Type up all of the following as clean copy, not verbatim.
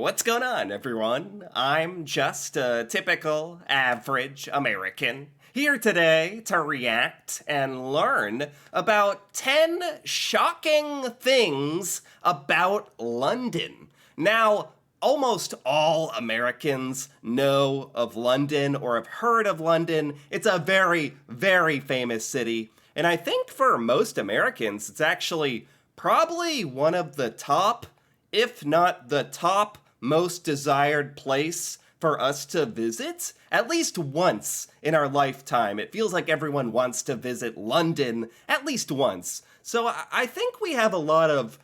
What's going on, everyone? I'm just a typical, average American here today to react and learn about 10 shocking things about London. Now, almost all Americans know of London or have heard of London. It's a very, very famous city. And I think for most Americans, it's actually probably one of the top, if not the top, most desired place for us to visit at least once in our lifetime. It feels like everyone wants to visit London at least once. So I think we have a lot of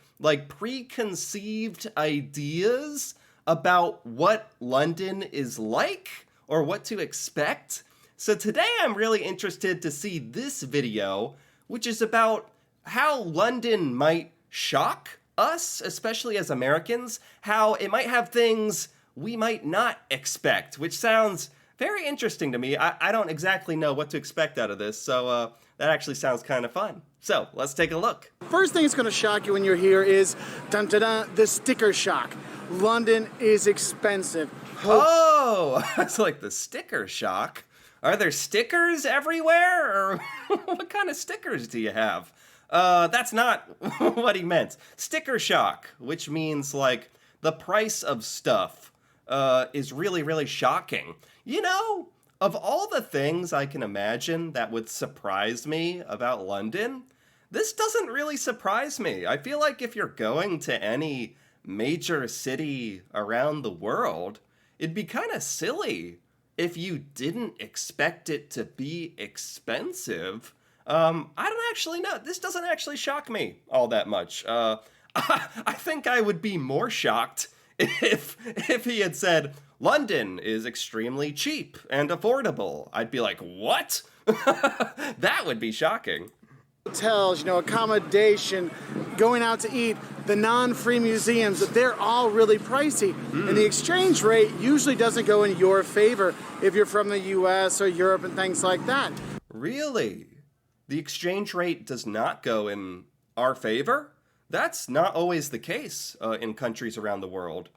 preconceived ideas about what London is like or what to expect. So today I'm really interested to see this video, which is about how London might shock us, especially as Americans, how it might have things we might not expect, which sounds very interesting to me. I don't exactly know what to expect out of this, so that actually sounds kind of fun. So let's take a look. First thing that's going to shock you when you're here is, dun dun dun, the sticker shock. London is expensive. Oh, it's like the sticker shock. Are there stickers everywhere, or what kind of stickers do you have? That's not what he meant. Sticker shock, which means like the price of stuff is really, really shocking. You know, of all the things I can imagine that would surprise me about London, this doesn't really surprise me. I feel like if you're going to any major city around the world, it'd be kind of silly if you didn't expect it to be expensive. I don't actually know. This doesn't actually shock me all that much. I think I would be more shocked if he had said, London is extremely cheap and affordable. I'd be like, what? That would be shocking. Hotels, accommodation, going out to eat, the non-free museums, they're all really pricey. And the exchange rate usually doesn't go in your favor if you're from the US or Europe and things like that. Really? The exchange rate does not go in our favor? That's not always the case in countries around the world.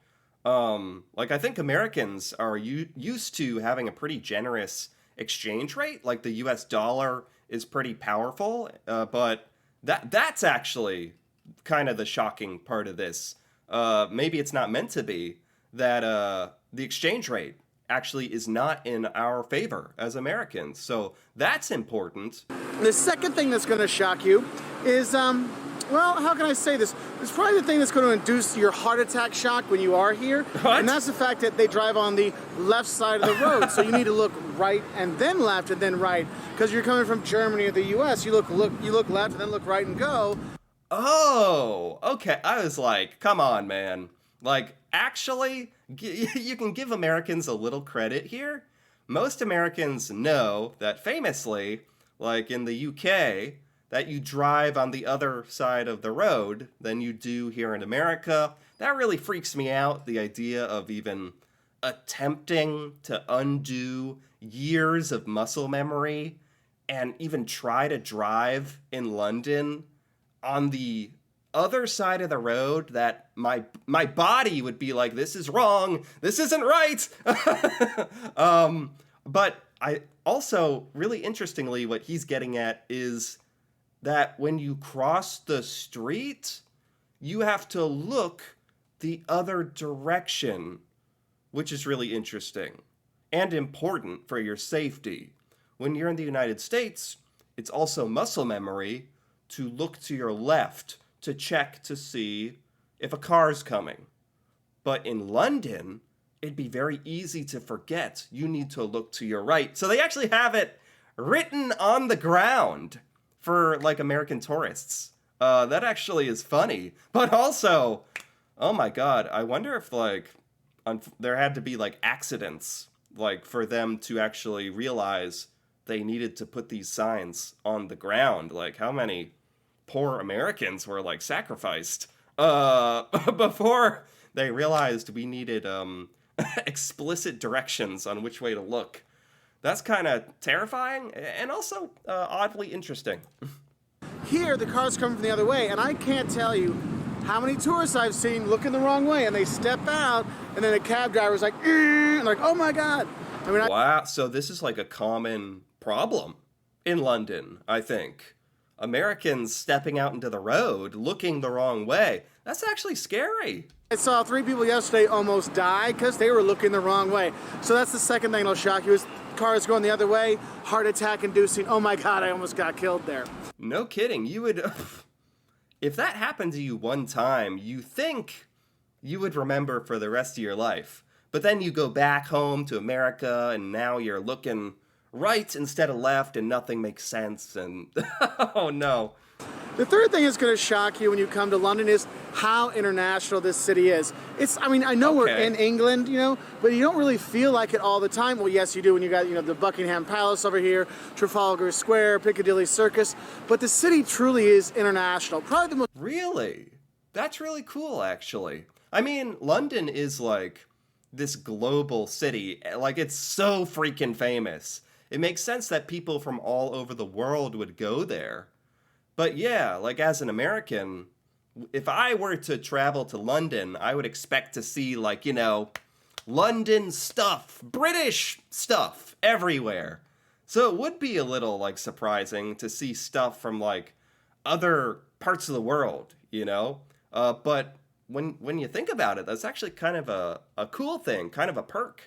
I think Americans are used to having a pretty generous exchange rate. Like the US dollar is pretty powerful, but that's actually kind of the shocking part of this. Maybe it's not meant to be that the exchange rate actually is not in our favor as Americans. So that's important. The second thing that's going to shock you is, well, how can I say this? It's probably the thing that's going to induce your heart attack shock when you are here. What? And that's the fact that they drive on the left side of the road. So you need to look right and then left and then right. Because you're coming from Germany or the US, you look left and then look right and go. Oh, okay. I was like, come on, man. Actually, you can give Americans a little credit here. Most Americans know that famously, like in the UK, that you drive on the other side of the road than you do here in America. That really freaks me out, the idea of even attempting to undo years of muscle memory and even try to drive in London on the other side of the road that my body would be like, this is wrong, this isn't right. But I also, really interestingly, what he's getting at is that when you cross the street, you have to look the other direction, which is really interesting and important for your safety. When you're in the United States, it's also muscle memory to look to your left to check to see if a car's coming. But in London, it'd be very easy to forget. You need to look to your right. So they actually have it written on the ground for American tourists. That actually is funny. But also, oh my God, I wonder if there had to be accidents for them to actually realize they needed to put these signs on the ground. How many poor Americans were sacrificed before they realized we needed explicit directions on which way to look. That's kind of terrifying and also oddly interesting. Here, the car's coming from the other way, and I can't tell you how many tourists I've seen looking the wrong way and they step out, and then a cab driver's like, and like, oh my God. I mean, Wow, so this is like a common problem in London, I think. Americans stepping out into the road, looking the wrong way. That's actually scary. I saw 3 people yesterday almost die because they were looking the wrong way. So that's the second thing that'll shock you is cars going the other way, heart attack inducing, oh my God, I almost got killed there. No kidding. You would, if that happened to you one time, you think you would remember for the rest of your life. But then you go back home to America and now you're looking right instead of left and nothing makes sense and oh no. The third thing that's going to shock you when you come to London is how international this city is. I mean, I know we're in England, you know, but you don't really feel like it all the time. Well, yes, you do when you got, you know, the Buckingham Palace over here, Trafalgar Square, Piccadilly Circus, but the city truly is international. Probably the most... Really? That's really cool, actually. I mean, London is like this global city. Like, it's so freaking famous. It makes sense that people from all over the world would go there. But yeah, like as an American, if I were to travel to London, I would expect to see like, you know, London stuff, British stuff everywhere. So it would be a little like surprising to see stuff from like other parts of the world, you know? But when you think about it, that's actually kind of a cool thing, kind of a perk.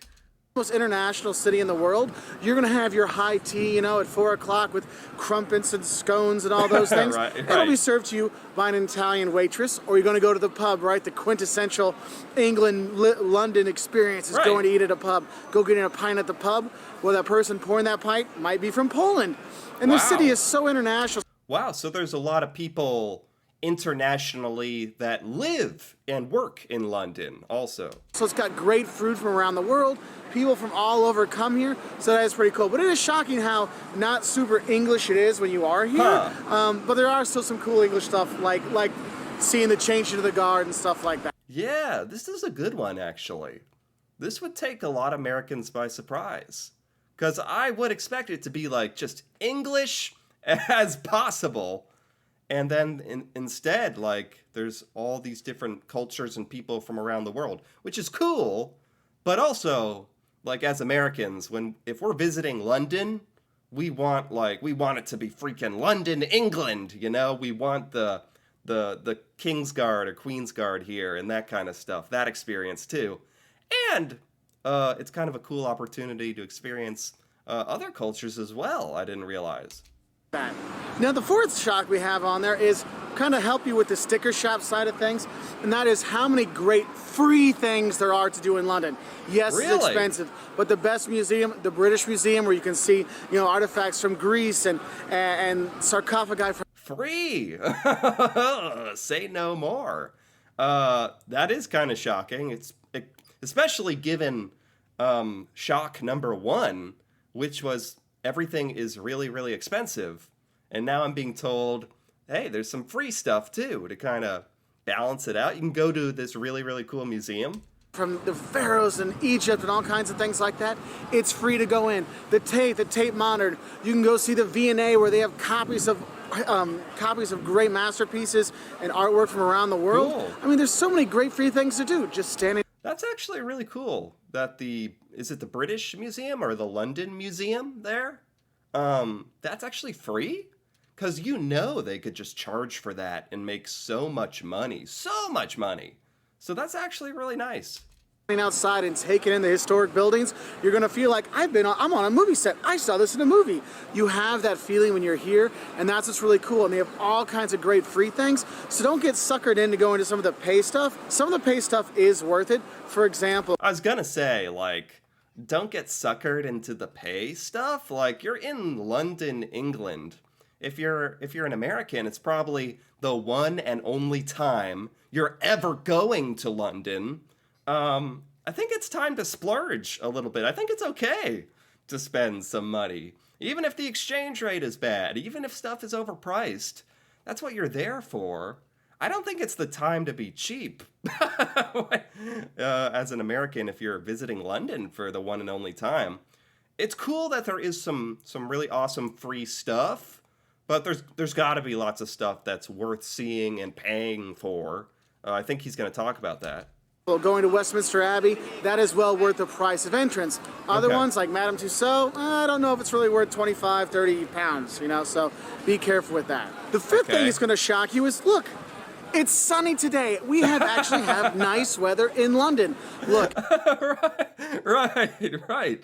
Most international city in the world. You're gonna have your high tea, you know, at 4 o'clock with crumpets and scones and all those things. Right. It'll be served to you by an Italian waitress, or you're gonna go to the pub, right? The quintessential England, London experience is going to eat at a pub. Go get in a pint at the pub. Well, that person pouring that pint might be from Poland, and the city is so international. Wow, so there's a lot of people internationally that live and work in London also. So it's got great food from around the world. People from all over come here, so that is pretty cool. But it is shocking how not super English it is when you are here. But there are still some cool English stuff, like seeing the change into the guard and stuff like that. Yeah, this is a good one, actually. This would take a lot of Americans by surprise. Because I would expect it to be like just English as possible. And then instead, like, there's all these different cultures and people from around the world, which is cool. But also, like, as Americans, if we're visiting London, we want it to be freaking London, England, you know? We want the King's Guard or Queen's Guard here and that kind of stuff, that experience too. And it's kind of a cool opportunity to experience other cultures as well, I didn't realize. Now the fourth shock we have on there is kind of help you with the sticker shop side of things, and that is how many great free things there are to do in London. Yes, it's expensive, but the best museum, the British Museum, where you can see, you know, artifacts from Greece and sarcophagi from... Free! Say no more. That is kind of shocking. Especially given shock number 1, which was everything is really, really expensive. And now I'm being told, hey, there's some free stuff too to kind of balance it out. You can go to this really, really cool museum. From the pharaohs in Egypt and all kinds of things like that, it's free to go in. The Tate Modern, you can go see the V&A where they have copies of great masterpieces and artwork from around the world. Cool. I mean, there's so many great free things to do just standing. That's actually really cool that is it the British Museum or the London Museum there? That's actually free? Because you know they could just charge for that and make so much money. So much money. So that's actually really nice. Outside and taking in the historic buildings, you're gonna feel like I'm on a movie set. I saw this in a movie. You have that feeling when you're here, and that's what's really cool. And they have all kinds of great free things. So don't get suckered into going to some of the pay stuff. Some of the pay stuff is worth it. For example, I was gonna say, like, don't get suckered into the pay stuff. Like, you're in London, England. If you're an American, it's probably the one and only time you're ever going to London. I think it's time to splurge a little bit. I think it's okay to spend some money. Even if the exchange rate is bad, even if stuff is overpriced, that's what you're there for. I don't think it's the time to be cheap. As an American, if you're visiting London for the one and only time, it's cool that there is some really awesome free stuff, but there's got to be lots of stuff that's worth seeing and paying for I think he's going to talk about that. Well, going to Westminster Abbey, that is well worth the price of entrance. Other Okay. ones like Madame Tussauds, I don't know if it's really worth 25, 30 pounds, so be careful with that. The fifth Okay. thing that's going to shock you is, look, it's sunny today. We actually have nice weather in London. Look, Right.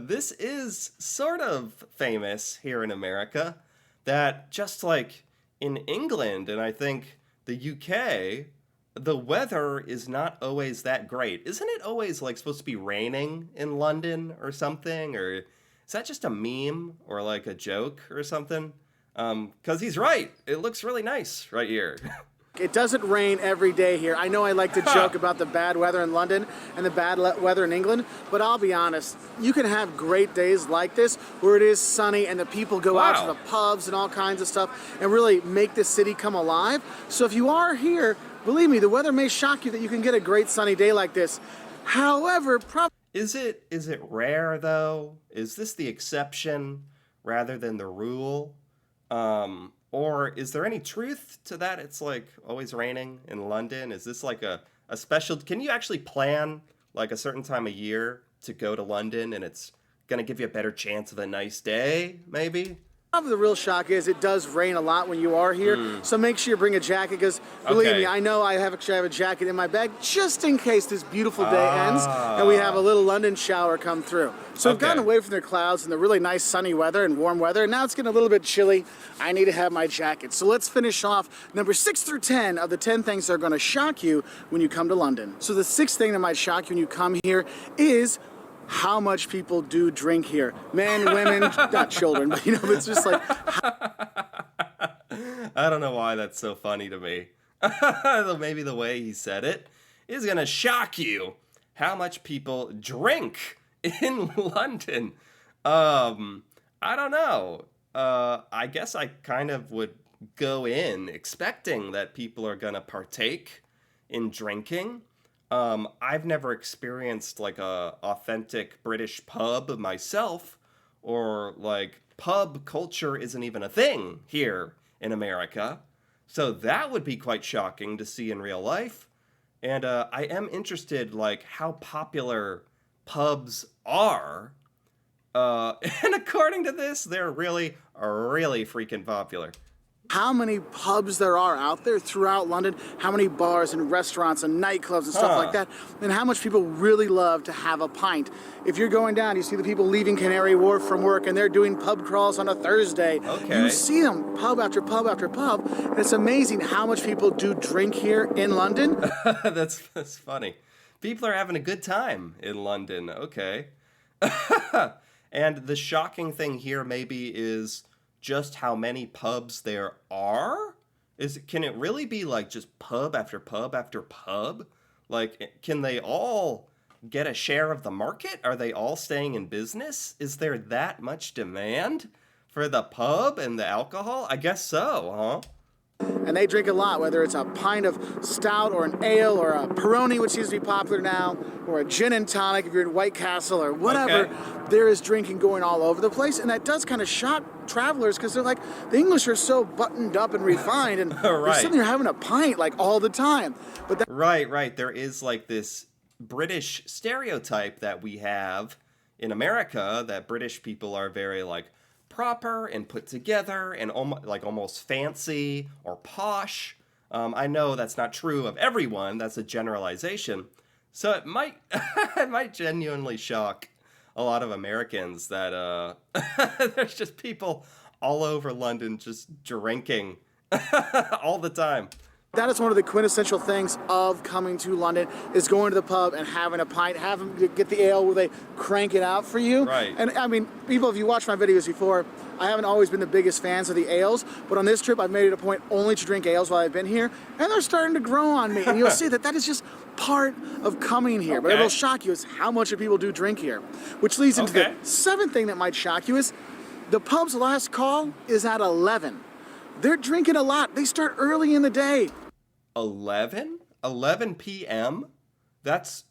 This is sort of famous here in America, that just like in England and I think the UK, the weather is not always that great. Isn't it always like supposed to be raining in London or something? Or is that just a meme or like a joke or something? 'Cause he's right. It looks really nice right here. it doesn't rain every day here. I know I like to joke about the bad weather in London and the bad weather in England, but I'll be honest, you can have great days like this where it is sunny and the people go out to Wow. the pubs and all kinds of stuff and really make the city come alive. So if you are here, believe me, the weather may shock you that you can get a great sunny day like this. However, probably Is it rare though? Is this the exception rather than the rule? Or is there any truth to that? It's like always raining in London. Is this like a special? Can you actually plan like a certain time of year to go to London and it's gonna give you a better chance of a nice day, maybe? the real shock is it does rain a lot when you are here, so make sure you bring a jacket because believe Okay. me, I know I actually have a jacket in my bag just in case this beautiful day ends and we have a little London shower come through. So we've gotten Okay. away from the clouds and the really nice sunny weather and warm weather, and now it's getting a little bit chilly. I need to have my jacket. So let's finish off number 6 through 10 of the 10 things that are going to shock you when you come to London. So the sixth thing that might shock you when you come here is how much people do drink here. Men, women, not children, but it's just like I don't know why that's so funny to me. Maybe the way he said it is gonna shock you. How much people drink in London? I don't know. I guess I kind of would go in expecting that people are gonna partake in drinking. I've never experienced like a authentic British pub myself, or like pub culture isn't even a thing here in America. So that would be quite shocking to see in real life. And I am interested like how popular pubs are. And according to this, they're really freaking popular. how many pubs there are out there throughout London, how many bars and restaurants and nightclubs and stuff like that, and how much people really love to have a pint. If you're going down, you see the people leaving Canary Wharf from work and they're doing pub crawls on a Thursday. Okay. You see them pub after pub after pub, and it's amazing how much people do drink here in London. That's funny. People are having a good time in London. Okay. And the shocking thing here maybe is just how many pubs there are. Can it really be like just pub after pub after pub? Like, can they all get a share of the market? Are they all staying in business? Is there that much demand for the pub and the alcohol? I guess so, huh? And they drink a lot, whether it's a pint of stout or an ale or a Peroni, which seems to be popular now, or a gin and tonic if you're in White Castle or whatever. Okay. There is drinking going all over the place, and that does kind of shock travelers because they're like, the English are so buttoned up and refined, and they're Right. sitting there having a pint like all the time. But that, Right. There is like this British stereotype that we have in America that British people are very like proper and put together and almost fancy or posh. I know that's not true of everyone. That's a generalization. So it might it might genuinely shock a lot of Americans that there's just people all over London just drinking all the time. that is one of the quintessential things of coming to London is going to the pub and having a pint, having to get the ale where they crank it out for you. Right. And I mean, people, if you watched my videos before, I haven't always been the biggest fans of the ales, but on this trip I've made it a point only to drink ales while I've been here, and they're starting to grow on me. And you'll see that is just part of coming here. But Okay. it'll shock you is how much people do drink here. Which leads into Okay. the seventh thing that might shock you is the pub's last call is at 11. They're drinking a lot. They start early in the day. 11 p.m. Is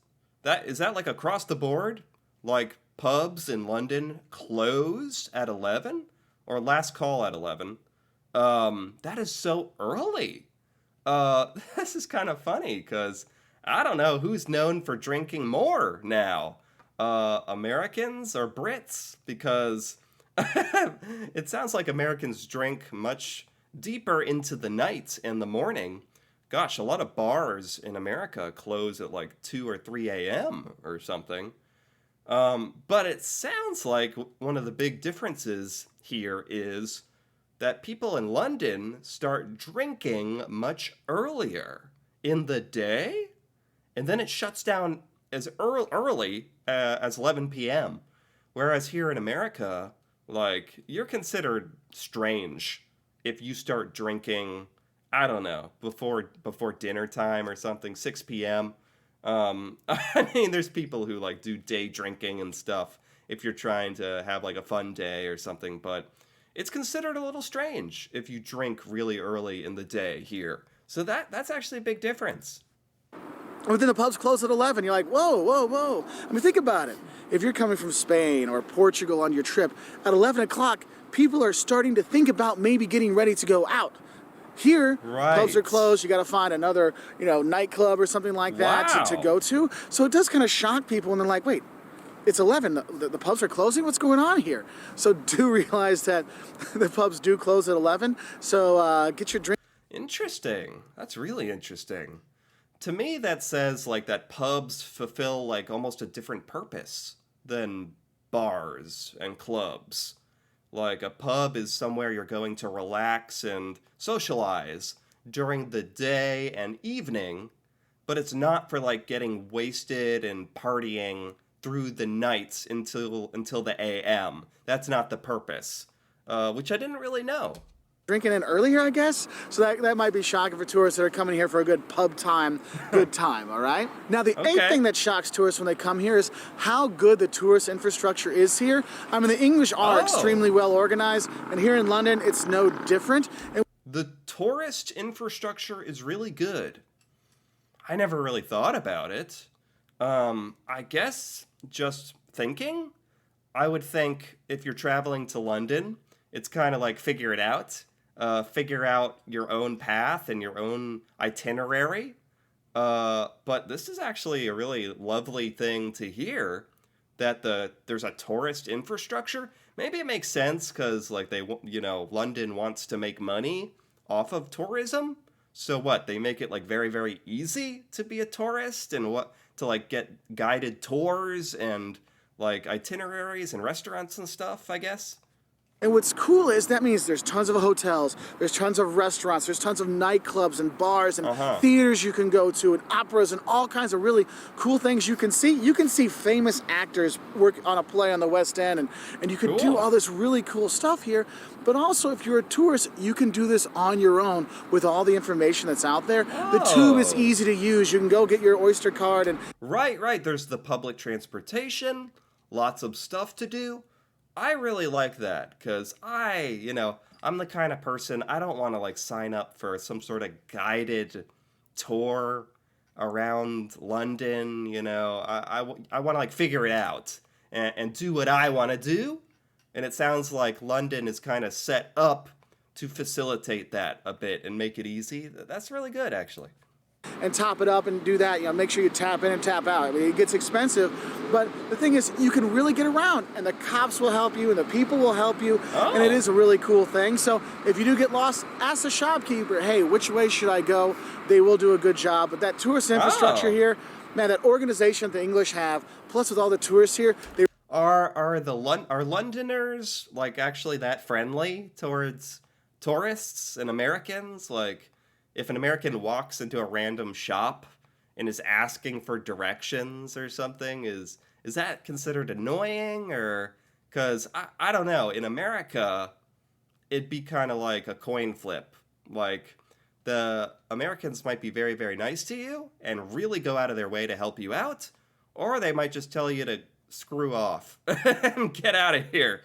that like across the board? Like pubs in London close at 11 or last call at 11? That is so early. This is kind of funny because I don't know who's known for drinking more now, Americans or Brits, because it sounds like Americans drink much deeper into the night and the morning. Gosh, a lot of bars in America close at like 2 or 3 a.m. or something. But it sounds like one of the big differences here is that people in London start drinking much earlier in the day, and then it shuts down as early as 11 p.m. Whereas here in America, like, you're considered strange if you start drinking, I don't know, before dinner time or something, 6 p.m. I mean, there's people who like do day drinking and stuff if you're trying to have like a fun day or something, but it's considered a little strange if you drink really early in the day here. So that's actually a big difference. But then the pubs close at 11. You're like, whoa, whoa, whoa. I mean, think about it. If you're coming from Spain or Portugal on your trip, at 11 o'clock, people are starting to think about maybe getting ready to go out. Here, Right. pubs are closed. You got to find another, nightclub or something like that to Wow. go to. So it does kind of shock people, and they're like, wait, it's 11. The pubs are closing? What's going on here? So do realize that the pubs do close at 11. So get your drink. Interesting. That's really interesting. To me, that says like that pubs fulfill like almost a different purpose than bars and clubs. Like a pub is somewhere you're going to relax and socialize during the day and evening, but it's not for like getting wasted and partying through the nights until the AM. That's not the purpose, which I didn't really know. Drinking in earlier, I guess. So that might be shocking for tourists that are coming here for a good pub time, good time, all right? Now, the eighth Okay. thing that shocks tourists when they come here is how good the tourist infrastructure is here. I mean, the English are Oh. extremely well organized, and here in London, it's no different. And The tourist infrastructure is really good. I never really thought about it. I guess just thinking, I would think if you're traveling to London, it's kind of like figure it out. Figure out your own path and your own itinerary. But this is actually a really lovely thing to hear that there's a tourist infrastructure. Maybe it makes sense because like London wants to make money off of tourism. So what? They make it like very very easy to be a tourist and what to like get guided tours and like itineraries and restaurants and stuff, I guess. And what's cool is that means there's tons of hotels, there's tons of restaurants, there's tons of nightclubs and bars and theaters you can go to and operas and all kinds of really cool things you can see. You can see famous actors work on a play on the West End and you can do Cool. all this really cool stuff here. But also if you're a tourist, you can do this on your own with all the information that's out there. The tube is Oh. easy to use. You can go get your Oyster card and Right, right. There's the public transportation, lots of stuff to do. I really like that because I'm the kind of person I don't want to like sign up for some sort of guided tour around London. I want to like figure it out and do what I want to do. And it sounds like London is kind of set up to facilitate that a bit and make it easy. That's really good, actually. top it up and do that. Make sure you tap in and tap out. I mean, it gets expensive, but the thing is, you can really get around, and the cops will help you, and the people will help you, and it Oh. is a really cool thing. So if you do get lost, ask the shopkeeper, hey, which way should I go? They will do a good job. But that tourist infrastructure Oh. here, man, that organization the English have, plus with all the tourists here, they Are Londoners like actually that friendly towards tourists and Americans? Like, if an American walks into a random shop and is asking for directions or something, is that considered annoying or? Because I don't know. In America, it'd be kind of like a coin flip. Like, the Americans might be very, very nice to you and really go out of their way to help you out, or they might just tell you to screw off and get out of here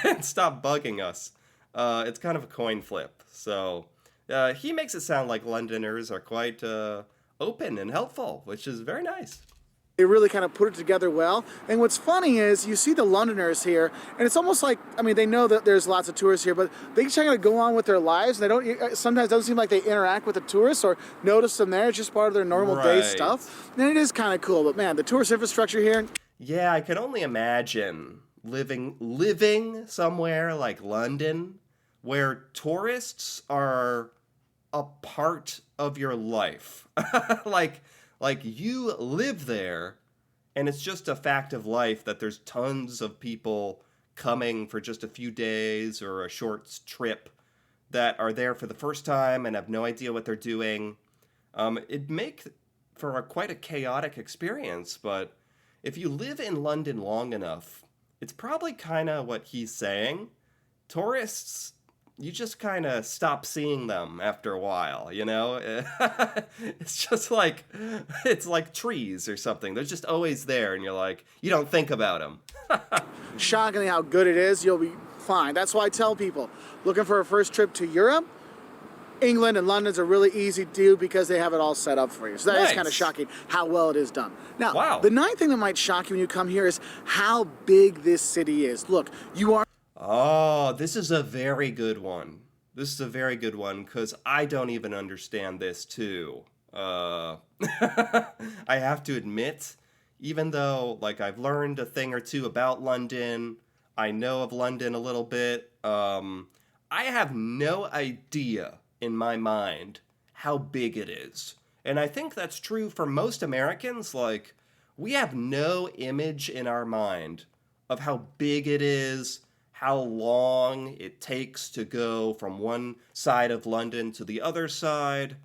and stop bugging us. It's kind of a coin flip. So he makes it sound like Londoners are quite open and helpful, which is very nice. They really kind of put it together well. And what's funny is you see the Londoners here, and it's almost like, I mean, they know that there's lots of tourists here, but they just kind of go on with their lives. They don't, sometimes it doesn't seem like they interact with the tourists or notice them there. It's just part of their normal day stuff. And it is kind of cool. But man, the tourist infrastructure here. Yeah, I can only imagine living somewhere like London where tourists are a part of your life. like like you live there and it's just a fact of life that there's tons of people coming for just a few days or a short trip that are there for the first time and have no idea what they're doing. It'd make for quite a chaotic experience, but if you live in London long enough, it's probably kind of what he's saying. Tourists, you just kind of stop seeing them after a while, you know? It's just like, it's like trees or something. They're just always there, and you're like, you don't think about them. Shockingly how good it is, you'll be fine. That's why I tell people, looking for a first trip to Europe, England and London's a really easy to do because they have it all set up for you. So that is kind of shocking how well it is done. Now, the ninth thing that might shock you when you come here is how big this city is. Look, you are... Oh, this is a very good one. This is a very good one because I don't even understand this too. I have to admit, even though like I've learned a thing or two about London, I know of London a little bit, I have no idea in my mind how big it is. And I think that's true for most Americans. Like, we have no image in our mind of how big it is, how long it takes to go from one side of London to the other side.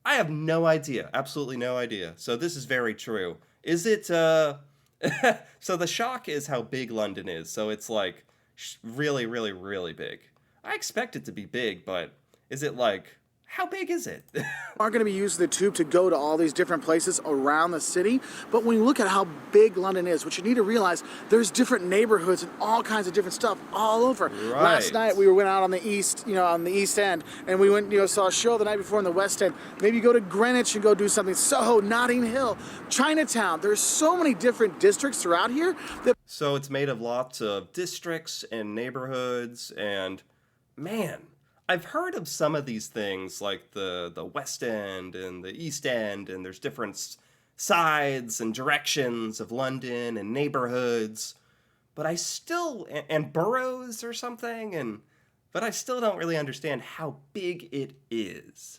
I have no idea, absolutely no idea. So this is very true. Is it, so the shock is how big London is. So it's like really, really, really big. I expect it to be big, but is it like, how big is it? Are going to be using the tube to go to all these different places around the city. But when you look at how big London is, what you need to realize, there's different neighborhoods and all kinds of different stuff all over. Right. Last night we went out on the east, on the East End, and we went, saw a show the night before in the West End. Maybe go to Greenwich and go do something. Soho, Notting Hill, Chinatown. There's so many different districts throughout here. So it's made of lots of districts and neighborhoods, and man, I've heard of some of these things like the West End and the East End, and there's different sides and directions of London and neighborhoods, but I still, and boroughs or something, but I still don't really understand how big it is.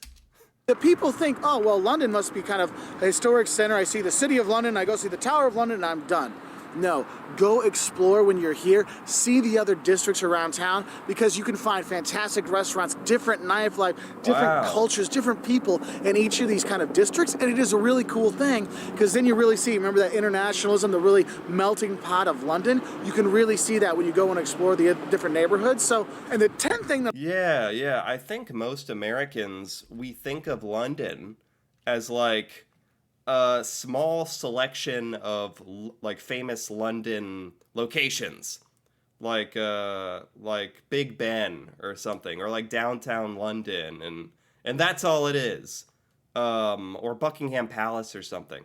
The people think, oh, well, London must be kind of a historic center. I see the City of London, I go see the Tower of London, and I'm done. No, go explore when you're here, see the other districts around town, because you can find fantastic restaurants, different nightlife, different cultures, different people in each of these kind of districts, and it is a really cool thing, because then you really see, remember that internationalism, the really melting pot of London? You can really see that when you go and explore the different neighborhoods. So, and the 10th thing that... Yeah, I think most Americans, we think of London as like a small selection of like famous London locations, like Big Ben or something, or like downtown London, and that's all it is, or Buckingham Palace or something.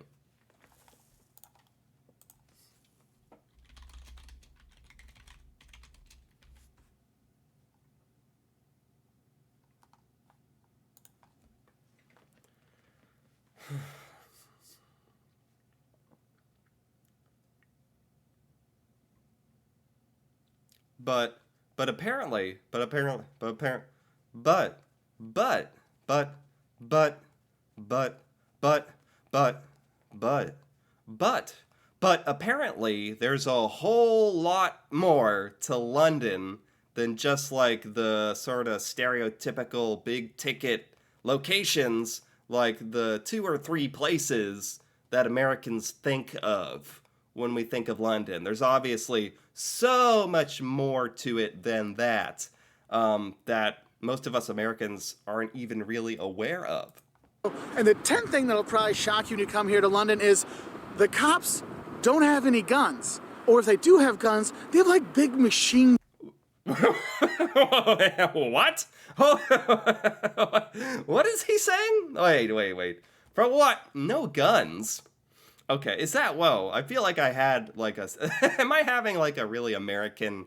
But apparently, apparently there's a whole lot more to London than just like the sort of stereotypical big ticket locations, like the 2 or 3 places that Americans think of when we think of London. There's obviously so much more to it than that, that most of us Americans aren't even really aware of. And the 10th thing that'll probably shock you when you come here to London is the cops don't have any guns. Or if they do have guns, they have like big machine... What? What is he saying? Wait. For what? No guns? Okay, is that, whoa, I feel like I had like a, am I having like a really American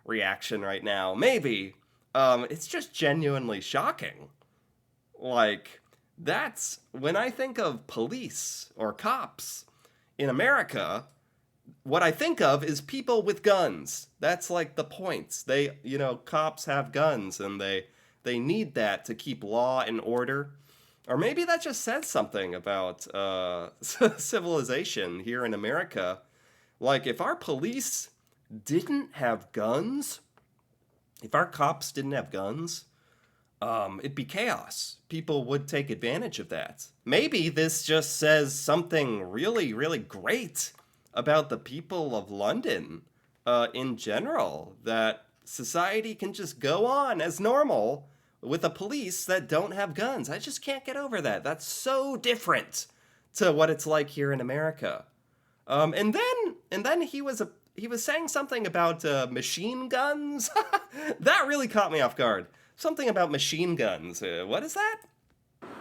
reaction right now? Maybe. It's just genuinely shocking. Like, that's, when I think of police or cops in America, what I think of is people with guns. That's like the points. They, cops have guns and they need that to keep law and order. Or maybe that just says something about civilization here in America. Like, if our police didn't have guns, if our cops didn't have guns, it'd be chaos. People would take advantage of that. Maybe this just says something really, really great about the people of London in general, that society can just go on as normal with a police that don't have guns. I just can't get over that. That's so different to what it's like here in America. And then he was saying something about machine guns. That really caught me off guard. Something about machine guns. What is that?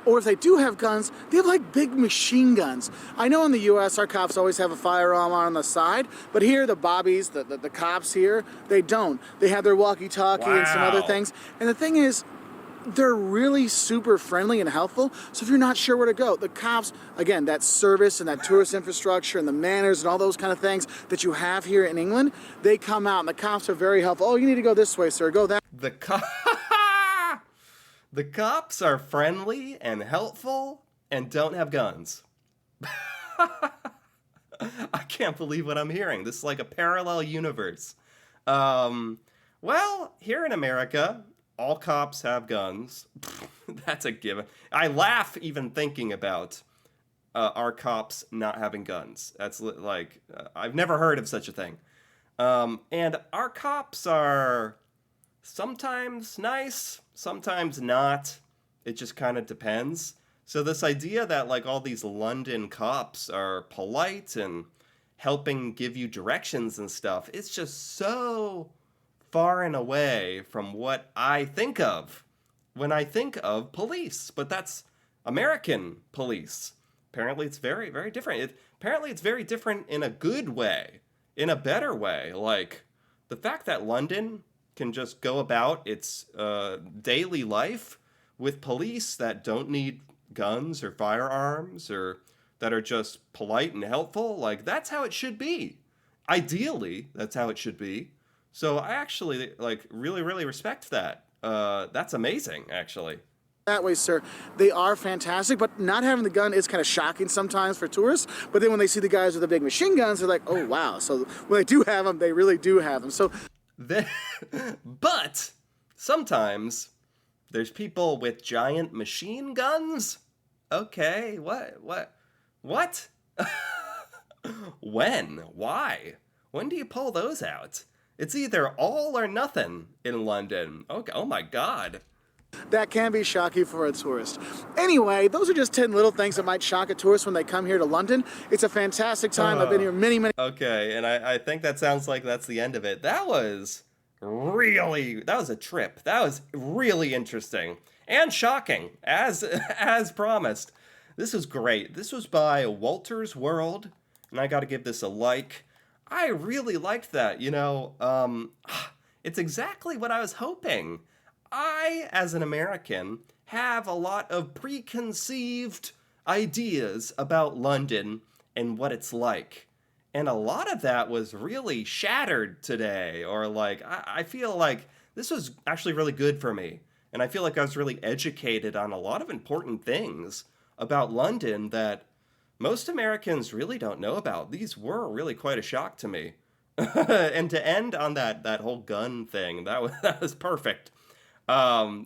Or if they do have guns, they have like big machine guns. I know in the U.S. our cops always have a firearm on the side, but here the bobbies, the cops here, they don't. They have their walkie-talkie and some other things. And the thing is, they're really super friendly and helpful. So if you're not sure where to go, the cops, again, that service and that tourist infrastructure and the manners and all those kind of things that you have here in England, they come out and the cops are very helpful. Oh, you need to go this way, sir. Go that. The cops are friendly and helpful and don't have guns. I can't believe what I'm hearing. This is like a parallel universe. Well, here in America, all cops have guns. That's a given. I laugh even thinking about our cops not having guns. That's like, I've never heard of such a thing. And our cops are sometimes nice, sometimes not. It just kind of depends. So this idea that like all these London cops are polite and helping give you directions and stuff, it's just so far and away from what I think of when I think of police. But that's American police. Apparently it's very, very different. Apparently it's very different in a good way, in a better way. Like, the fact that London can just go about its daily life with police that don't need guns or firearms, or that are just polite and helpful, like, that's how it should be. Ideally, that's how it should be. So I actually, like, really, really respect that. That's amazing, actually. That way, sir. They are fantastic, but not having the gun is kind of shocking sometimes for tourists. But then when they see the guys with the big machine guns, they're like, oh, wow. So when they do have them, they really do have them. So, but sometimes there's people with giant machine guns. Okay, what? When? Why? When do you pull those out? It's either all or nothing in London. Okay, oh my God. that can be shocking for a tourist. Anyway, those are just 10 little things that might shock a tourist when they come here to London. It's a fantastic time. I've been here many. Okay, and I think that sounds like that's the end of it. That was a trip. That was really interesting and shocking, as promised. This was great. This was by Walter's World, and I got to give this a like. I really liked that, it's exactly what I was hoping. I, as an American, have a lot of preconceived ideas about London and what it's like. And a lot of that was really shattered today, or like, I feel like this was actually really good for me. And I feel like I was really educated on a lot of important things about London that most Americans really don't know about. These were really quite a shock to me. And to end on that whole gun thing, that was perfect.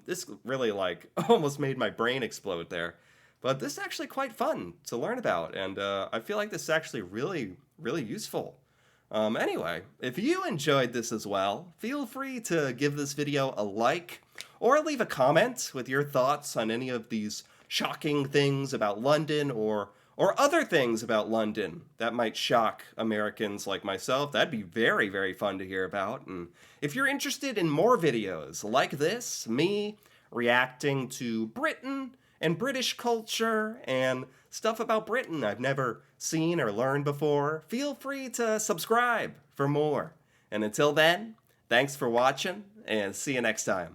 This really like almost made my brain explode there. But this is actually quite fun to learn about, and I feel like this is actually really, really useful. Anyway, if you enjoyed this as well, feel free to give this video a like, or leave a comment with your thoughts on any of these shocking things about London, or other things about London that might shock Americans like myself. That'd be very, very fun to hear about. And if you're interested in more videos like this, me reacting to Britain and British culture and stuff about Britain I've never seen or learned before, feel free to subscribe for more. And until then, thanks for watching and see you next time.